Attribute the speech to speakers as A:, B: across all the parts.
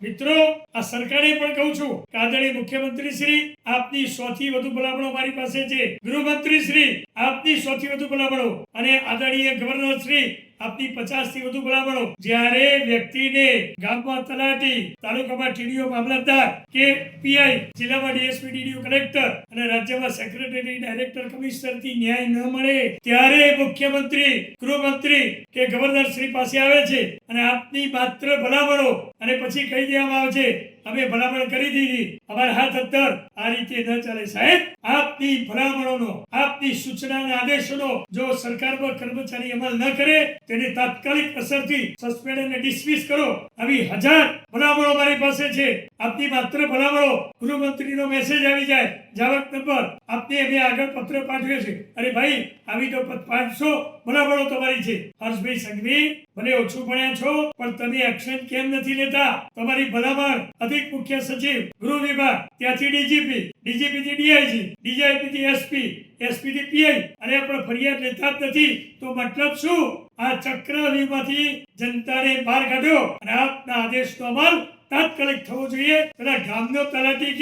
A: મિત્રો, આ સરકારે પણ કહું છું કે આદરણીય મુખ્યમંત્રી શ્રી, આપની 100 થી વધુ ભલામણો મારી પાસે છે. ગૃહમંત્રી શ્રી, આપની 100 થી વધુ ભલામણો, અને આદરણીય ગવર્નર શ્રી, આપની 50 થી વધુ ભલામણો. જ્યારે વ્યક્તિને ગામમાં તલાટી, તાલુકામાં ટીડીઓ, મામલતદાર કે પીઆઈ, જિલ્લામાં ડીએસપી, ડીડીઓ, કલેક્ટર અને રાજ્યમાં સેક્રેટરી, ડાયરેક્ટર, કમિશનર થી ન્યાય ન મળે, ત્યારે મુખ્યમંત્રી, ગૃહમંત્રી કે ગવર્નર શ્રી પાસે આવે છે અને આપની માત્ર ભલામણો, અને પછી કહી દેવામાં આવે છે અમે ભલામણ કરી દીધી, અમારા હાથ અંદર. આ રીતે ન ચાલે સાહેબ. આપની ભલામણોનો, આપની સૂચનાના આદેશોનો જો સરકારમાં કર્મચારી અમલ ન કરે, તેને તાત્કાલિક અસરથી સસ્પેન્ડ અને ડિસમિસ કરો. આવી 1000 ભલામણો મારી પાસે છે. આપની માત્ર ભલામણો, ગૃહમંત્રીનો મેસેજ આવી જાય, જાવક નંબર આપને અમે આગળ પત્ર પાઠવ્યો છે. અરે ભાઈ, આવી તો 500 ભલામણો તમારી છે. હર્ષભાઈ સંઘવી, ભલે ઓછું ભણ્યા છો, પણ તમે એક્શન કેમ નથી લેતા? તમારી ભલામણ અધિક મુખ્ય સચિવ, ગૃહ વિભાગ, ત્યાંથી ડીજીપી, ડીજીપી થી ડીઆઈજી, ડીજીપી થી એસપી, એસપી થી પીઆઈ, અને પણ ફરિયાદ લેતા જ નથી. તો મતલબ શું? આ ચક્રવ્યૂહમાંથી જનતાને બહાર કાઢો અને આપના આદેશનો અમલ તાત્કાલિક થવો જોઈએ. પેલા ગામનો તલાટી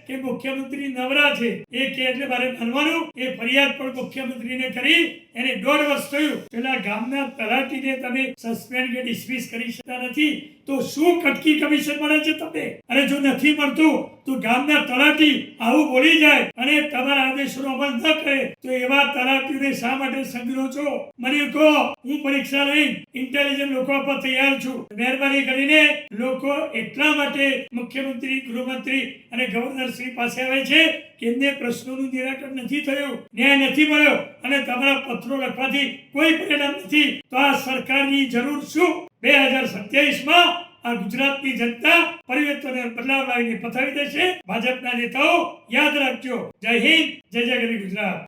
A: કે મુખ્યમંત્રી નવરા છે, એ કે એટલે મારે માનવાનું. એ ફરિયાદ પણ મુખ્યમંત્રીને કરી, એને 1.5 વર્ષ થયું. પેલા ગામના તલાટીને તમે સસ્પેન્ડ કે ડિસમિસ કરી શકતા નથી, તો શું કટકી કમિશન મળે છે તમને? અને જો નથી મળતું તો ગામના તલાટી આવું બોલી જાય અને તમારા આદેશોનો અમલ ન કરે, તો એવા તલાટીઓને શા માટે સંગ્રહો છો? મને કહો, હું પરીક્ષા લઈ ઇન્ટેલિજન્ટ લોકો આપવા તૈયાર છું. મહેરબાની કરીને લોકો એટલા માટે મુખ્યમંત્રી, ગૃહમંત્રી અને ગવર્નર શ્રી પાસે આવે છે કે એમને પ્રશ્નોનું નિરાકરણ નથી થયું, ન્યાય નથી મળ્યો, અને તમારા પત્રો લખવાથી કોઈ પરિણામ નથી. તો આ સરકારની જરૂર શું? 2027માં આ ગુજરાતની જનતા પરિવર્તન અને બદલાવ લાવીને પતાવી દેશે. ભાજપના નેતાઓ યાદ રાખજો. જય હિન્દ, જય જય ગરવી ગુજરાત.